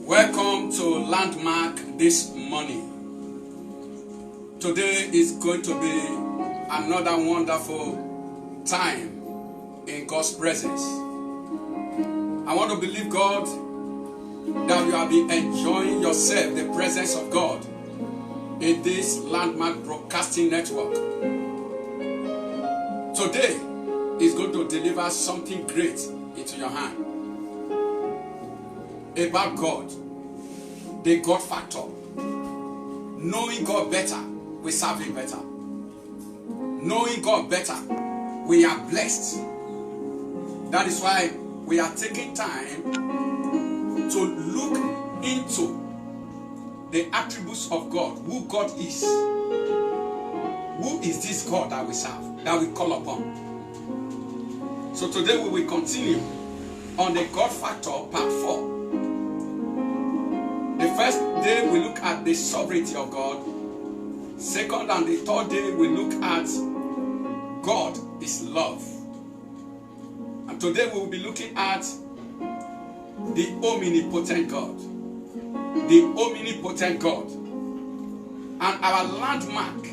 Welcome to Landmark this morning. Today is going to be another wonderful time in God's presence. I want to believe God that you have been enjoying yourself, the presence of God in this Landmark Broadcasting Network. Today is going to deliver something great into your hand. About God, the God factor. Knowing God better, we serve Him better. Knowing God better, we are blessed. That is why we are taking time to look into the attributes of God, who God is. Who is this God that we serve, that we call upon? So today we will continue on the God factor, part 4. The first day we look at the sovereignty of God. Second and the third day we look at God is love. And today we will be looking at the omnipotent God. The omnipotent God. And our landmark,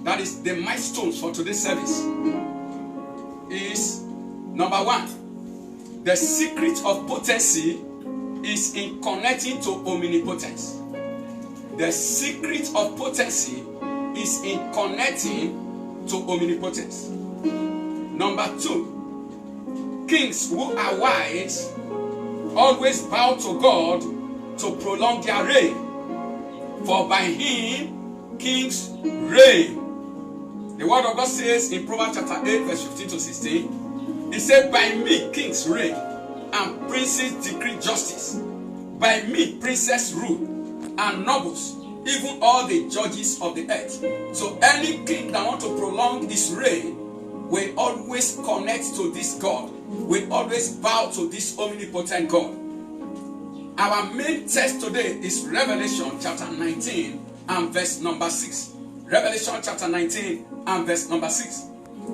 that is the milestones for today's service, is number 1. The secret of potency is in connecting to omnipotence. The secret of potency is in connecting to omnipotence. Number 2, kings who are wise always bow to God to prolong their reign, for by Him kings reign. The word of God says in Proverbs chapter 8 verse 15 to 16, it said, by me kings reign and princes decree justice. By me princes rule and nobles, even all the judges of the earth. So any king that wants to prolong his reign will always connect to this God, will always bow to this omnipotent God. Our main text today is Revelation chapter 19 and verse number 6. Revelation chapter 19 and verse number 6.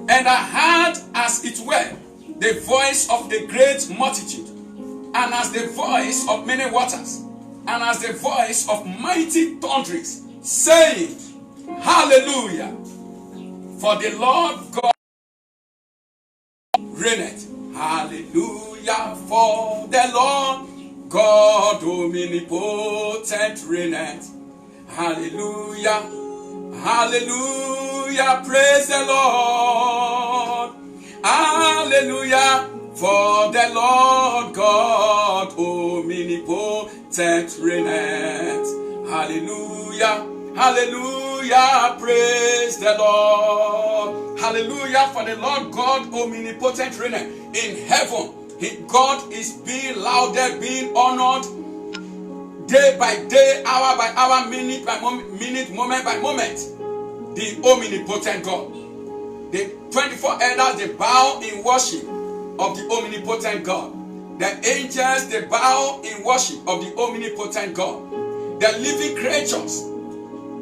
And I heard as it were the voice of a great multitude, and as the voice of many waters, and as the voice of mighty thunderings, saying, Hallelujah! For the Lord God reigneth. Hallelujah! For the Lord God omnipotent reigneth. Hallelujah! Hallelujah! Praise the Lord! Hallelujah! For the Lord God omnipotent reigneth. Hallelujah! Hallelujah! Praise the Lord! Hallelujah! For the Lord God omnipotent reigneth. In heaven, God is being lauded, being honored, day by day, hour by hour, minute by minute, moment by moment. The omnipotent God. The 24 elders, they bow in worship of the omnipotent God. The angels, they bow in worship of the omnipotent God. The living creatures,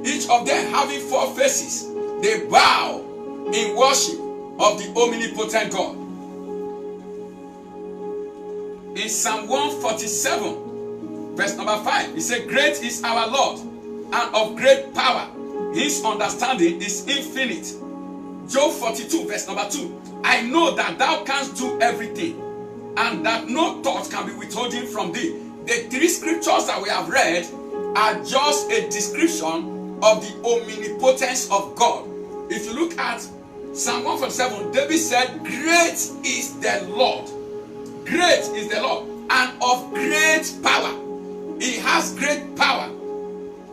each of them having 4 faces, they bow in worship of the omnipotent God. In Psalm 147, verse number 5, it says, great is our Lord, and of great power. His understanding is infinite. Job 42, verse number 2, I know that thou canst do everything, and that no thought can be withholding from thee. The 3 scriptures that we have read are just a description of the omnipotence of God. If you look at Psalm 147, David said, great is the Lord. Great is the Lord, and of great power. He has great power.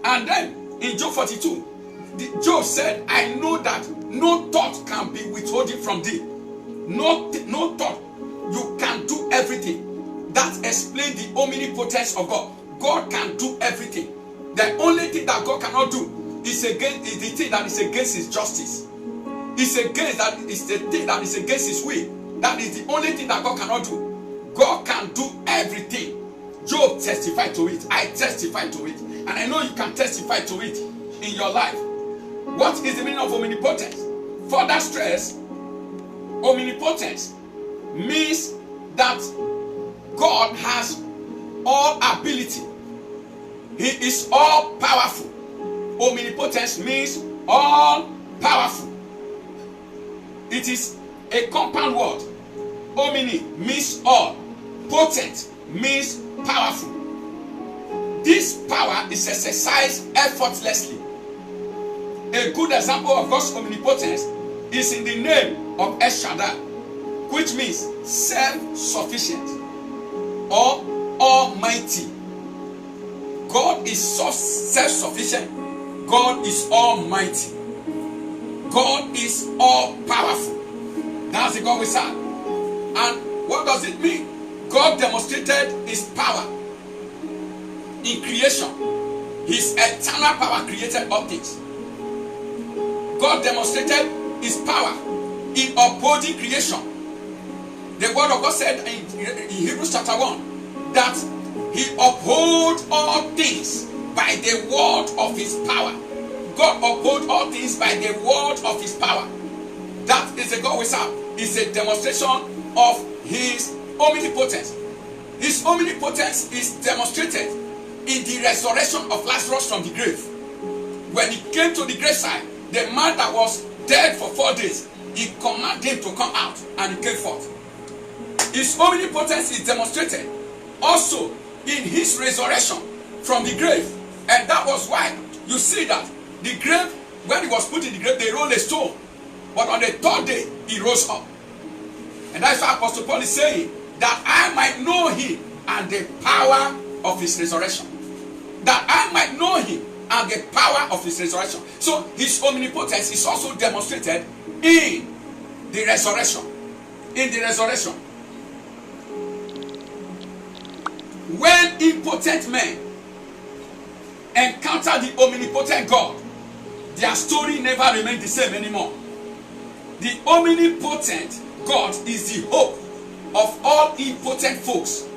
And then in Job 42, Job said, I know that no thought can be withholding from thee. No thought. You can do everything. That explains the omnipotence of God. God can do everything. The only thing that God cannot do is the thing that is against His justice. It's the thing that is against His will. That is the only thing that God cannot do. God can do everything. Job testified to it. I testify to it. And I know you can testify to it in your life. What is the meaning of omnipotence? Further stress, omnipotence means that God has all ability. He is all powerful. Omnipotence means all powerful. It is a compound word. Omni means all. Potent means powerful. This power is exercised effortlessly. A good example of God's omnipotence is in the name of El Shaddai, which means self-sufficient or almighty. God is self-sufficient. God is almighty. God is all powerful. That's the God we serve. And what does it mean? God demonstrated his power in creation. His eternal power created all things. God demonstrated his power in upholding creation. The word of God said in Hebrews chapter 1 that he upholds all things by the word of his power. God upholds all things by the word of his power. That is the God we serve. It's a demonstration of his omnipotence. His omnipotence is demonstrated in the resurrection of Lazarus from the grave. When he came to the graveside, the man that was dead for 4 days, he commanded him to come out and he came forth. His omnipotence is demonstrated also in his resurrection from the grave. And that was why you see that the grave, when he was put in the grave, they rolled a stone. But on the 3rd day, he rose up. And that's why Apostle Paul is saying that I might know him and the power of his resurrection. That I might know him and the power of his resurrection. So his omnipotence is also demonstrated in the resurrection. In the resurrection. When impotent men encounter the omnipotent God, their story never remains the same anymore. The omnipotent God is the hope of all impotent folks.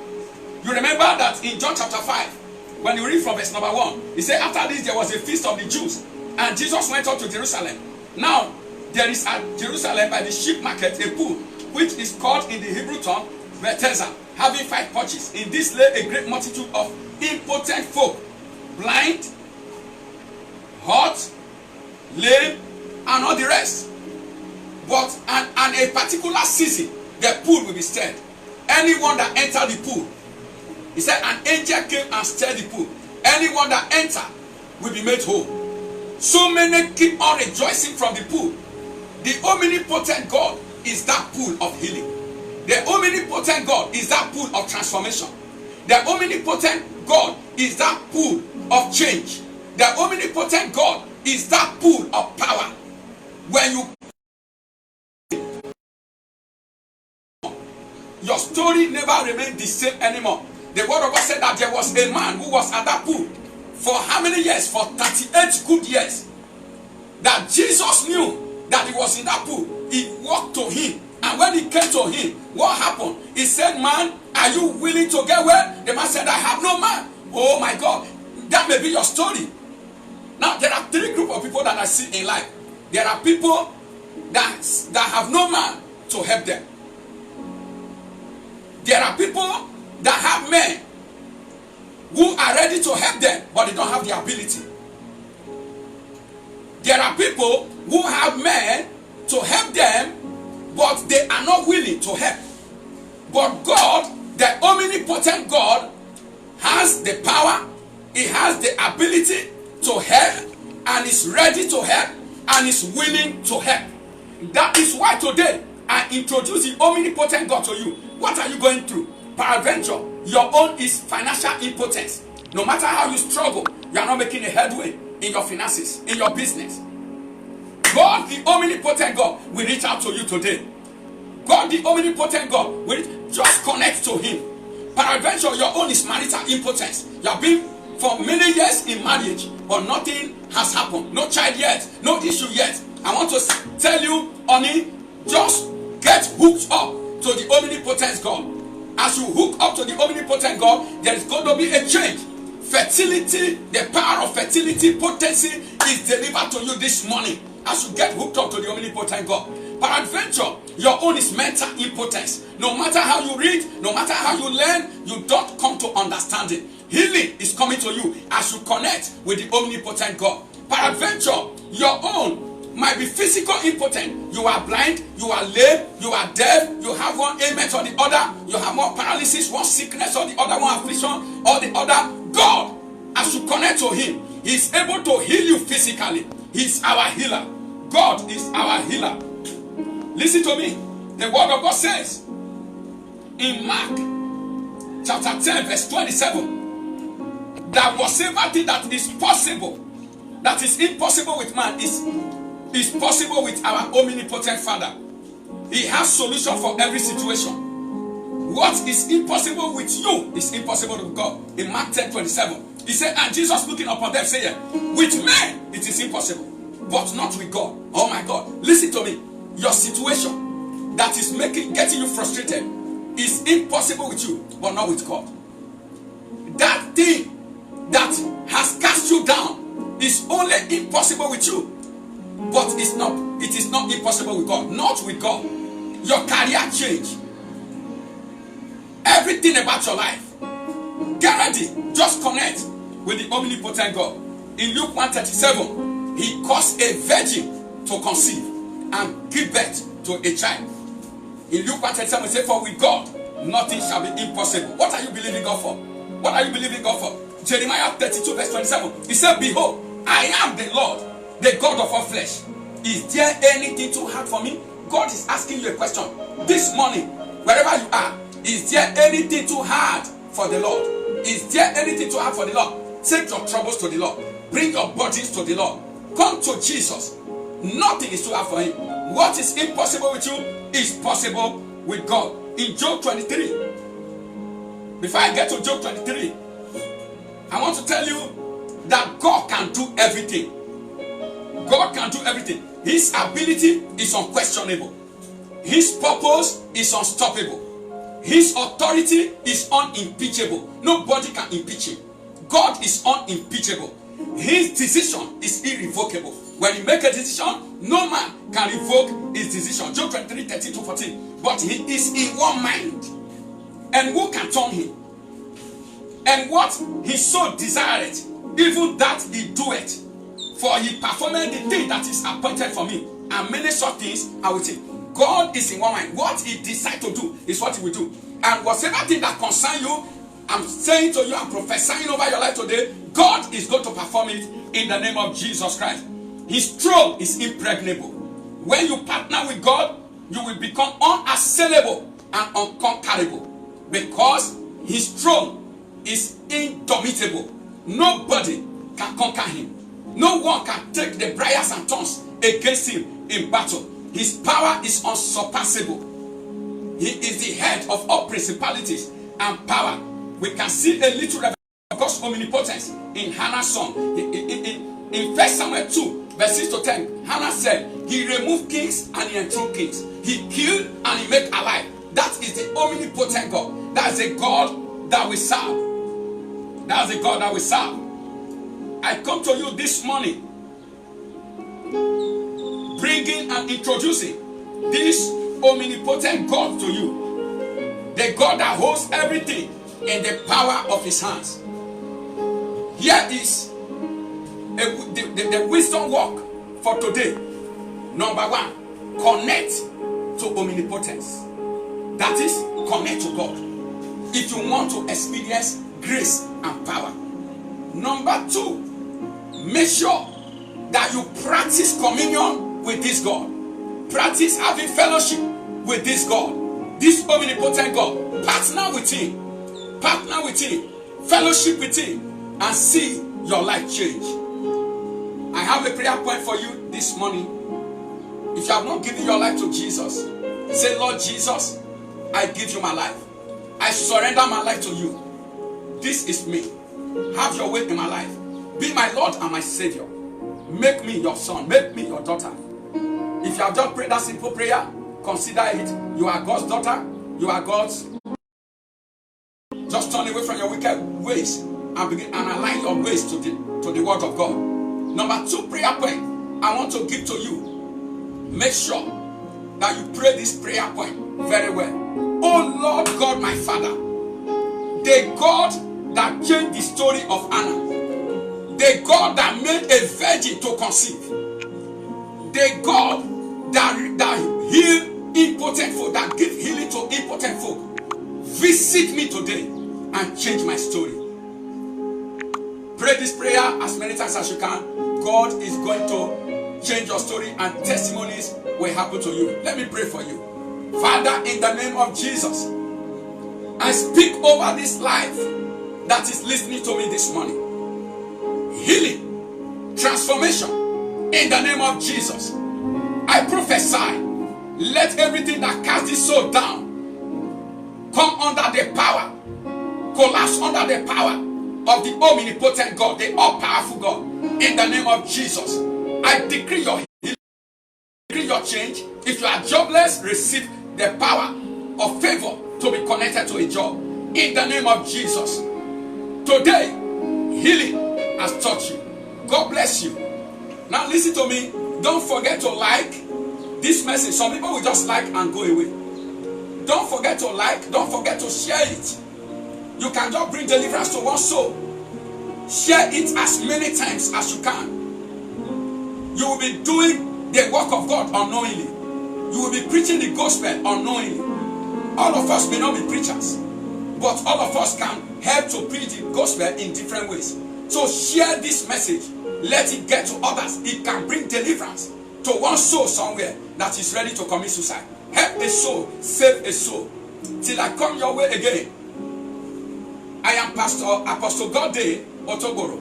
You remember that in John chapter 5, when you read from verse number 1, he said, after this there was a feast of the Jews, and Jesus went up to Jerusalem. Now, there is at Jerusalem by the sheep market a pool, which is called in the Hebrew tongue Bethesda, having 5 porches. In this lay a great multitude of impotent folk, blind, hot, lame, and all the rest. But and a particular season, the pool will be stirred. Anyone that entered the pool, he said, an angel came and stirred the pool. Anyone that entered will be made whole. So many keep on rejoicing from the pool. The omnipotent God is that pool of healing. The omnipotent God is that pool of transformation. The omnipotent God is that pool of change. The omnipotent God is that pool of power. When you, your story never remained the same anymore. The word of God said that there was a man who was at that pool for how many years? For 38 good years. That Jesus knew that he was in that pool. He walked to him. And when he came to him, what happened? He said, man, are you willing to get well? The man said, I have no man. Oh my God. That may be your story. Now, there are 3 groups of people that I see in life. There are people that have no man to help them. There are people that have men who are ready to help them, but they don't have the ability. There are people who have men to help them, but they are not willing to help. But God, the omnipotent God, has the power, he has the ability to help, and is ready to help, and is willing to help. That is why today I introduce the omnipotent God to you. What are you going through? Peradventure, your own is financial impotence. No matter how you struggle, you are not making a headway in your finances, in your business. God, the omnipotent God, will reach out to you today. God, the omnipotent God, will just connect to him. Peradventure, your own is marital impotence. You have been for many years in marriage, but nothing has happened. No child yet, no issue yet. I want to tell you, honey, just get hooked up to the omnipotent God. As you hook up to the omnipotent God, there is going to be a change. Fertility, the power of fertility, potency is delivered to you this morning as you get hooked up to the omnipotent God. Peradventure, your own is mental impotence. No matter how you read, no matter how you learn, you don't come to understanding. Healing is coming to you as you connect with the omnipotent God. Peradventure, your own might be physical impotent. You are blind, you are lame, you are deaf, you have one ailment or the other, you have one paralysis, one sickness or the other, one affliction or the other. God, as you connect to him, he is able to heal you physically. He is our healer. God is our healer. Listen to me. The word of God says in Mark chapter 10 verse 27 that whatsoever thing that is possible, that is impossible with man, is possible with our omnipotent Father. He has solution for every situation. What is impossible with you is impossible with God. In Mark 10:27, he said, and Jesus looking upon them saying, with men it is impossible, but not with God. Oh my God, listen to me. Your situation that is getting you frustrated is impossible with you, but not with God. That thing that has cast you down is only impossible with you, but it is not impossible with God. Not with God. Your career change, everything about your life, get ready, just connect with the omnipotent God. In Luke 1:37, he caused a virgin to conceive and give birth to a child. In Luke 1:37, he said, for with God nothing shall be impossible. What are you believing God for? What are you believing God for? Jeremiah 32 verse 27, he said, behold, I am the Lord, the God of all flesh. Is there anything too hard for me? God is asking you a question this morning, wherever you are. Is there anything too hard for the Lord? Is there anything too hard for the Lord? Take your troubles to the Lord. Bring your burdens to the Lord. Come to Jesus. Nothing is too hard for him. What is impossible with you is possible with God. In Job 23, before I get to Job 23, I want to tell you that God can do everything. God can do everything. His ability is unquestionable. His purpose is unstoppable. His authority is unimpeachable. Nobody can impeach him. God is unimpeachable. His decision is irrevocable. When he makes a decision, no man can revoke his decision. Job 23, 13-14. But he is in one mind. And who can turn him? And what he so desireth, even that he doeth. For he performed the thing that is appointed for me. And many such things are with him. God is in one mind. What he decides to do is what he will do. And whatever thing that concerns you, I'm saying to you, I'm prophesying over your life today, God is going to perform it in the name of Jesus Christ. His throne is impregnable. When you partner with God, you will become unassailable and unconquerable, because his throne is indomitable. Nobody can conquer him. No one can take the briars and thorns against him in battle. His power is unsurpassable. He is the head of all principalities and power. We can see a little revelation of God's omnipotence in Hannah's song. In 1 Samuel 2, verse 6-10, Hannah said, he removed kings and he enthroned kings. He killed and he made alive. That is the omnipotent God. That is the God that we serve. That is the God that we serve. I come to you this morning, bringing and introducing this omnipotent God to you. The God that holds everything in the power of his hands. Here is the wisdom walk for today. Number one, connect to omnipotence. That is, connect to God if you want to experience grace and power. Number two, make sure that you practice communion with this God. Practice having fellowship with this God, this omnipotent God. Partner with him. Partner with him. Fellowship with him, and see your life change. I have a prayer point for you this morning. If you have not given your life to Jesus, say, Lord Jesus, I give you my life. I surrender my life to you. This is me. Have your way in my life. Be my Lord and my Savior. Make me your son. Make me your daughter. If you have just prayed that simple prayer, consider it. You are God's daughter. You are God's. Just turn away from your wicked ways and begin and align your ways to the word of God. Number two prayer point I want to give to you. Make sure that you pray this prayer point very well. Oh Lord God, my Father, the God that changed the story of Anna, the God that made a virgin to conceive, the God that healed impotent folk, that give healing to impotent folk, visit me today and change my story. Pray this prayer as many times as you can. God is going to change your story and testimonies will happen to you. Let me pray for you. Father, in the name of Jesus, I speak over this life that is listening to me this morning. Healing, transformation, in the name of Jesus. I prophesy, let everything that cast this soul down come under the power, collapse under the power of the omnipotent God, the all-powerful God. In the name of Jesus, I decree your healing, decree your change. If you are jobless, receive the power of favor to be connected to a job. In the name of Jesus, today, healing has touched you. God bless you. Now listen to me. Don't forget to like this message. Some people will just like and go away. Don't forget to like. Don't forget to share it. You can just bring deliverance to one soul. Share it as many times as you can. You will be doing the work of God unknowingly. You will be preaching the gospel unknowingly. All of us may not be preachers, but all of us can help to preach the gospel in different ways. So share this message. Let it get to others. It can bring deliverance to one soul somewhere that is ready to commit suicide. Help a soul, save a soul. Till I come your way again. I am Apostle Godday Otogboro,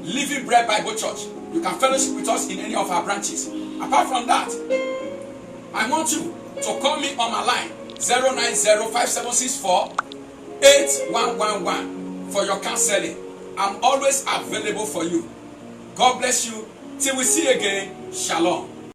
Living Bread Bible Church. You can fellowship with us in any of our branches. Apart from that, I want you to call me on my line 090-5764-8111 for your counseling. I'm always available for you. God bless you. Till we see again. Shalom.